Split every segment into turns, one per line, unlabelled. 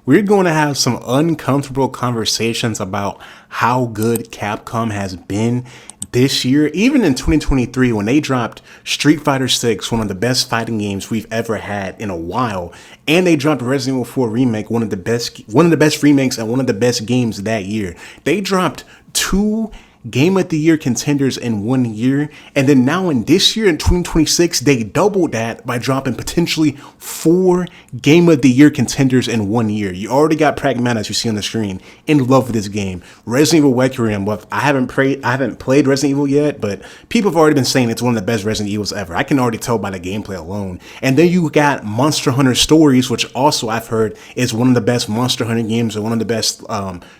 we're going to have some uncomfortable conversations about how good Capcom has been this year. Even in 2023, when they dropped Street Fighter 6, one of the best fighting games we've ever had in a while, and they dropped Resident Evil 4 Remake, one of the best remakes and one of the best games that year. They dropped 2 Game of the Year contenders in 1 year, and then now in this year in 2026 they doubled that by dropping potentially 4 Game of the Year contenders in 1 year. You already got Pragmata, as you see on the screen, in love with this game. Resident Evil Requiem, well, I haven't played Resident Evil yet, but people have already been saying it's one of the best Resident Evils ever. I can already tell by the gameplay alone. And then you got Monster Hunter Stories, which also I've heard is one of the best Monster Hunter games and one of the best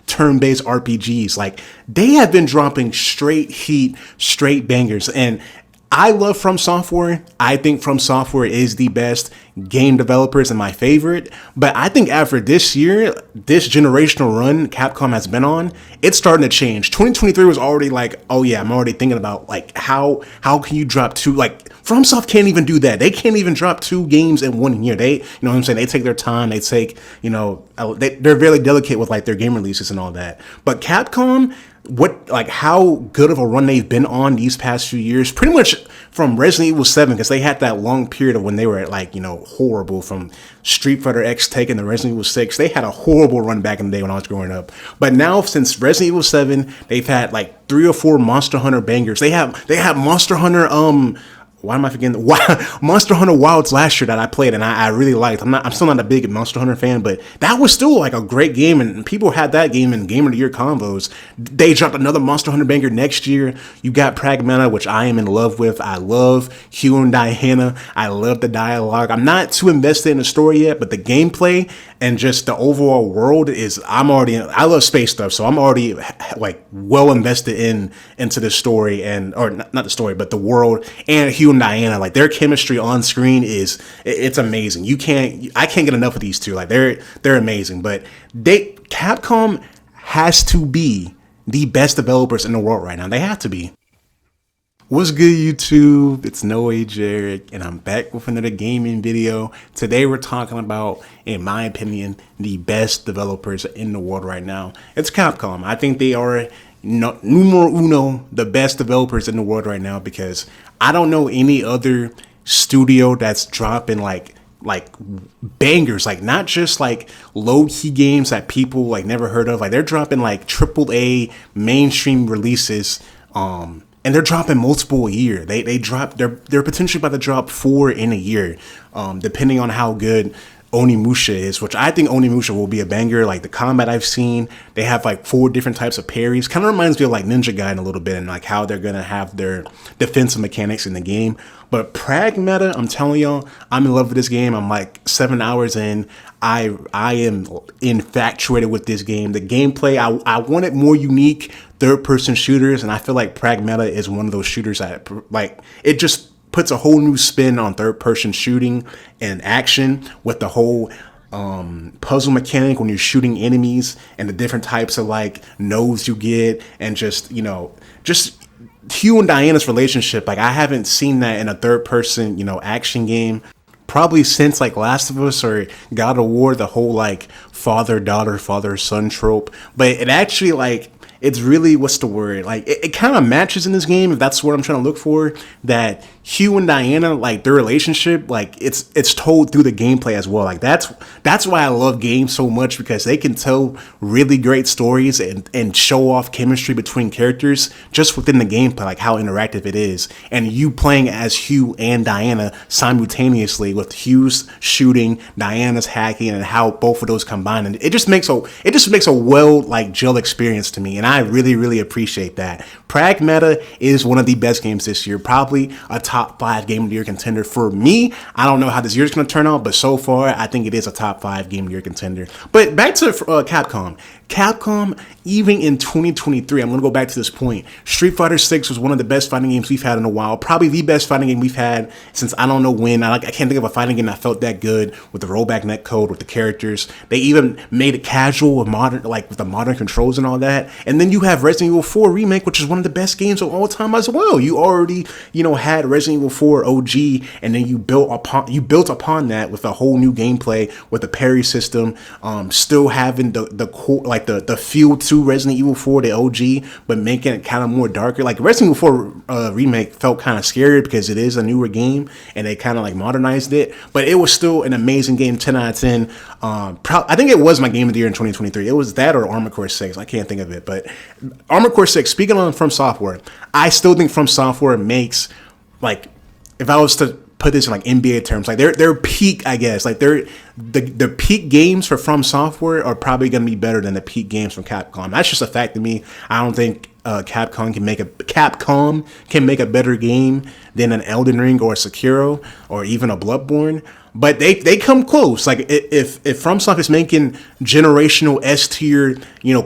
turn-based RPGs. Like, they have been dropping straight heat, straight bangers, and I love From Software. I think From Software is the best game developers and my favorite. But I think after this year, this generational run Capcom has been on, it's starting to change. 2023 was already like, oh yeah, I'm already thinking about like how can you drop 2, like FromSoft can't even do that. They can't even drop 2 games in 1 year. They, you know what I'm saying? They take their time. They take, you know, they're very delicate with like their game releases and all that. But Capcom, how good of a run they've been on these past few years, pretty much from Resident Evil 7, because they had that long period of when they were like, you know, horrible, from Street Fighter X taking the Resident Evil 6. They had a horrible run back in the day when I was growing up. But now since Resident Evil 7, they've had like 3 or 4 Monster Hunter bangers. They have Monster Hunter why am I forgetting? Monster Hunter Wilds last year that I played and I really liked. I'm still not a big Monster Hunter fan, but that was still like a great game, and people had that game in Game of the Year combos. They dropped another Monster Hunter banger next year. You got Pragmata, which I am in love with. I love Hugh and Diana. I love the dialogue. I'm not too invested in the story yet, but the gameplay and just the overall world is, I love space stuff, so I'm already like well invested into the story, or not the story, but the world, and Hugh and Diana, like their chemistry on screen it's amazing. I can't get enough of these two. Like they're amazing. But Capcom has to be the best developers in the world right now. They have to be. What's good, YouTube? It's NoWayJeric, and I'm back with another gaming video. Today we're talking about, in my opinion, the best developers in the world right now. It's Capcom. I think they are numero uno, the best developers in the world right now, because I don't know any other studio that's dropping like bangers, like not just like low-key games that people like never heard of. Like they're dropping like AAA mainstream releases, and they're dropping multiple a year. They're potentially about to drop 4 in a year, depending on how good Onimusha is, which I think Onimusha will be a banger. Like the combat I've seen, they have like 4 different types of parries. Kind of reminds me of like Ninja Gaiden a little bit, and like how they're gonna have their defensive mechanics in the game. But Pragmata, I'm telling y'all, I'm in love with this game. I'm like 7 hours in. I am infatuated with this game. The gameplay, I wanted more unique third-person shooters, and I feel like Pragmata is one of those shooters that like it just puts a whole new spin on third-person shooting and action with the whole puzzle mechanic when you're shooting enemies and the different types of like nodes you get, and just, you know, just Hugh and Diana's relationship. Like I haven't seen that in a third-person, you know, action game probably since like Last of Us or God of War, the whole like father-daughter, father-son trope. But it actually like, it's really, what's the word? Like it kind of matches in this game, if that's what I'm trying to look for, that Hugh and Diana, like their relationship, like it's told through the gameplay as well. Like that's why I love games so much, because they can tell really great stories and show off chemistry between characters just within the gameplay, like how interactive it is. And you playing as Hugh and Diana simultaneously, with Hugh's shooting, Diana's hacking, and how both of those combine, and it just makes a well like gel experience to me. And I really appreciate that. Pragmata is one of the best games this year, probably a top 5 Game of the Year contender for me. I don't know how this year's going to turn out, but so far I think it is a top 5 Game of the Year contender. But back to Capcom. Capcom, even in 2023, I'm going to go back to this point. Street Fighter 6 was one of the best fighting games we've had in a while. Probably the best fighting game we've had since I don't know when. I can't think of a fighting game that felt that good, with the rollback netcode, with the characters. They even made it casual with modern, like with the modern controls and all that. And And then you have Resident Evil 4 Remake, which is one of the best games of all time as well. You already, had Resident Evil 4 OG, and then you built upon that with a whole new gameplay with the parry system, still having the core, like the feel to Resident Evil 4, the OG, but making it kind of more darker. Like Resident Evil 4 Remake felt kind of scary because it is a newer game, and they kind of like modernized it, but it was still an amazing game, 10 out of 10. I think it was my game of the year in 2023. It was that or Armored Core 6. I can't think of it, but Armored Core 6, speaking on From Software, I still think From Software makes, like, if I was to put this in like NBA terms, like their peak, I guess, like the peak games for From Software are probably going to be better than the peak games from Capcom. That's just a fact to me. I don't think Capcom can make a better game than an Elden Ring or a Sekiro or even a Bloodborne. But they come close. Like if FromSoft is making generational S tier,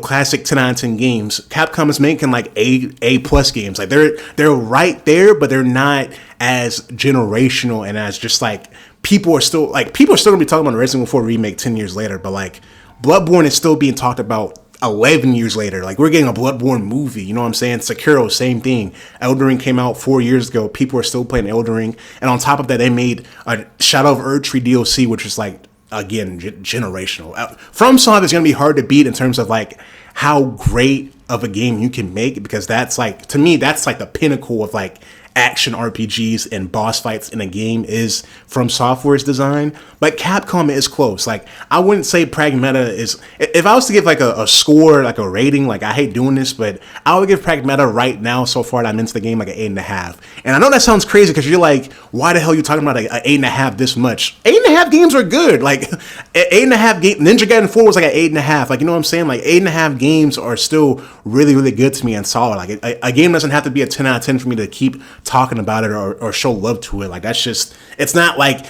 classic 10 out of 10 games, Capcom is making like A plus games. Like they're right there, but they're not as generational and as just like people are still gonna be talking about Resident Evil 4 Remake 10 years later. But like Bloodborne is still being talked about 11 years later. Like we're getting a Bloodborne movie, you know what I'm saying? Sekiro, same thing. Elden Ring came out 4 years ago. People are still playing Elden Ring. And on top of that, they made a Shadow of Erdtree DLC, which is like, again, generational. FromSoft is going to be hard to beat in terms of like how great of a game you can make, because that's like, to me, that's like the pinnacle of like action RPGs and boss fights in a game is From Software's design. But Capcom is close. Like I wouldn't say Pragmata is, if I was to give like a score, like a rating, like I hate doing this, but I would give Pragmata right now so far that I'm into the game like an 8.5. And I know that sounds crazy because you're like, why the hell are you talking about an 8.5 this much? 8.5 games are good. Like 8.5 game, Ninja Gaiden 4 was like an 8.5. Like, you know what I'm saying? Like 8.5 games are still really, really good to me and solid. Like a game doesn't have to be a 10 out of 10 for me to keep talking about it or show love to it. Like that's just, it's not like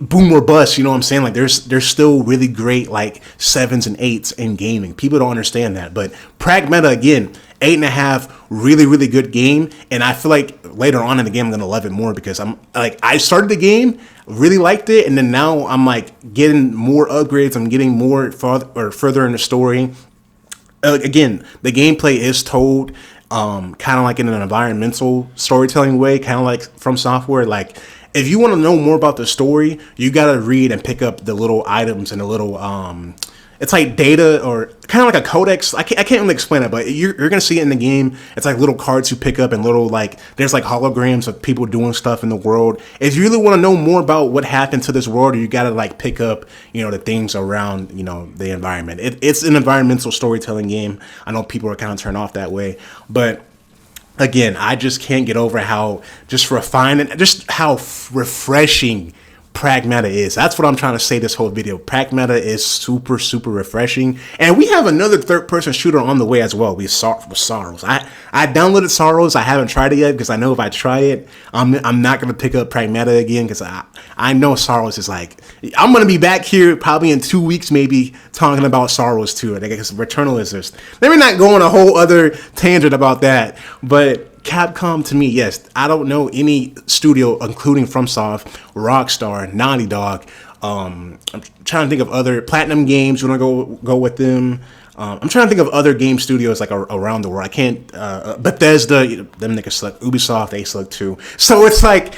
boom or bust, you know what I'm saying? Like there's still really great like 7s and 8s in gaming. People don't understand that. But Pragmata, again, 8.5, really, really good game. And I feel like later on in the game I'm gonna love it more because I'm like, I started the game, really liked it, and then now I'm like getting more upgrades, I'm getting more further in the story. Again, the gameplay is told kind of like in an environmental storytelling way, kind of like From Software. Like if you want to know more about the story, you got to read and pick up the little items and the little it's like data or kind of like a codex. I can't really explain it, but you're gonna see it in the game. It's like little cards you pick up and little like there's like holograms of people doing stuff in the world. If you really want to know more about what happened to this world, you gotta like pick up the things around the environment. It's an environmental storytelling game. I know people are kind of turned off that way, but again, I just can't get over how just refined and just how refreshing Pragmata is. That's what I'm trying to say this whole video. Pragmata is super, super refreshing. And we have another third-person shooter on the way as well. We saw Sorrows. I downloaded Sorrows. I haven't tried it yet because I know if I try it, I'm not going to pick up Pragmata again because I know Sorrows is like, I'm going to be back here probably in 2 weeks maybe talking about Sorrows too. I guess Returnal is just, let me not go on a whole other tangent about that, but Capcom, to me, yes, I don't know any studio, including FromSoft, Rockstar, Naughty Dog. I'm trying to think of other Platinum Games. You want to go with them? I'm trying to think of other game studios like around the world. I can't. Bethesda, them niggas suck. Ubisoft, they suck too. So it's like,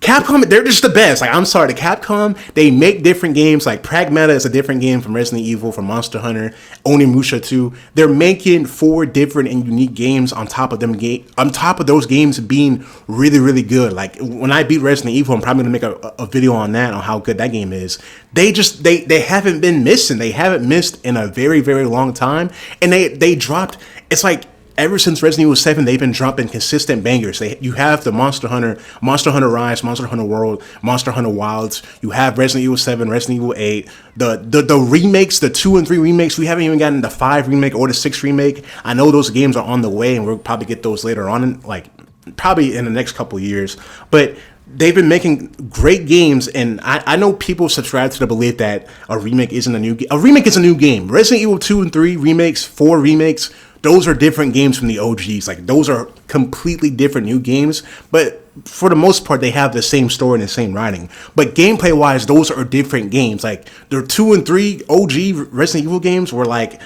Capcom, they're just the best. Like, I'm sorry, the Capcom, they make different games. Like, Pragmata is a different game from Resident Evil, from Monster Hunter, Onimusha 2. They're making 4 different and unique games on top of those games being really, really good. Like, when I beat Resident Evil, I'm probably gonna make a video on that, on how good that game is. They haven't been missing. They haven't missed in a very, very long time. And they dropped, it's like, ever since Resident Evil 7, they've been dropping consistent bangers. You have the Monster Hunter Rise, Monster Hunter World, Monster Hunter Wilds. You have Resident Evil 7, Resident Evil 8. The remakes, the 2 and 3 remakes, we haven't even gotten the 5 remake or the 6 remake. I know those games are on the way, and we'll probably get those later on, probably in the next couple of years. But they've been making great games, and I know people subscribe to the belief that a remake isn't a new game. A remake is a new game. Resident Evil 2 and 3 remakes, 4 remakes, those are different games from the OGs. Like, those are completely different new games. But for the most part, they have the same story and the same writing. But gameplay wise, those are different games. Like the 2 and 3 OG Resident Evil games were like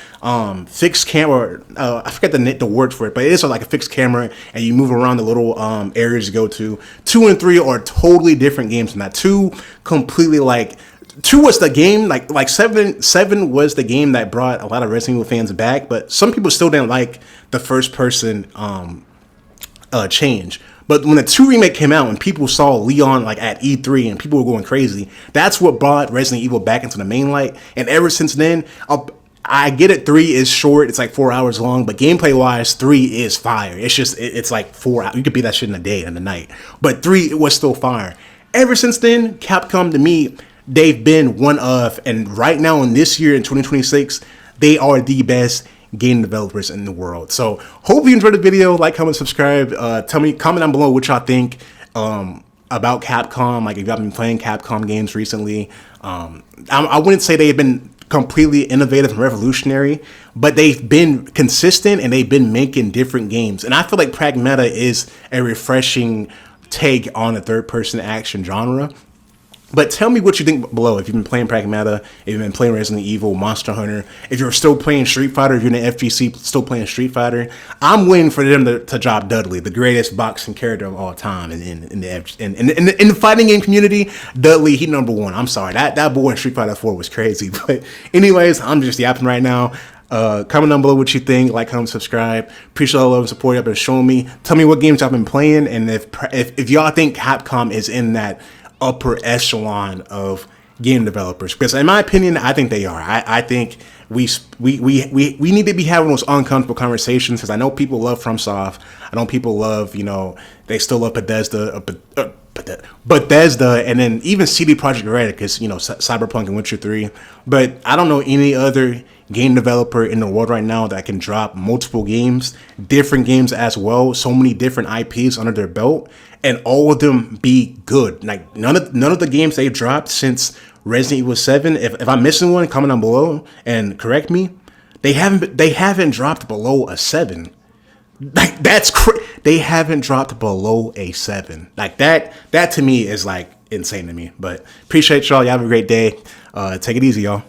fixed camera. I forget the word for it, but it is like a fixed camera, and you move around the little areas you go to. 2 and 3 are totally different games from that. 2 completely like. 2 was the game, like 7 was the game that brought a lot of Resident Evil fans back, but some people still didn't like the first person change. But when the 2 remake came out and people saw Leon like at E3 and people were going crazy, that's what brought Resident Evil back into the main light. And ever since then, I get it, 3 is short, it's like 4 hours long, but gameplay wise, 3 is fire. It's just, it's like 4 hours. You could beat that shit in a day and a night. But 3 was still fire. Ever since then, Capcom to me, they've been one of, and right now in this year in 2026, they are the best game developers in the world. So hope you enjoyed the video. Like, comment, subscribe. Comment down below what y'all think about Capcom. Like if y'all been playing Capcom games recently. I wouldn't say they've been completely innovative and revolutionary, but they've been consistent and they've been making different games. And I feel like Pragmata is a refreshing take on the third-person action genre. But tell me what you think below. If you've been playing Pragmata, if you've been playing Resident Evil, Monster Hunter, if you're still playing Street Fighter, if you're in the FGC still playing Street Fighter, I'm waiting for them to drop Dudley, the greatest boxing character of all time in the fighting game community. Dudley, he #1. I'm sorry, that boy in Street Fighter 4 was crazy. But anyways, I'm just yapping right now. Comment down below what you think. Like, comment, subscribe. Appreciate all the love and support y'all been showing me. Tell me what games y'all been playing, and if y'all think Capcom is in that upper echelon of game developers, because in my opinion, I think they are. I think we need to be having those uncomfortable conversations, because I know people love FromSoft. I know people love, you know, they still love Bethesda, and then even CD Projekt Red, because, you know, Cyberpunk and Witcher 3. But I don't know any other game developer in the world right now that can drop multiple games, different games as well, so many different IPs under their belt, and all of them be good. Like none of the games they dropped since Resident Evil 7. If I'm missing one, comment down below and correct me. They haven't dropped below a 7. Like they haven't dropped below a 7. Like that to me is like insane to me. But appreciate y'all. Y'all have a great day. Take it easy, y'all.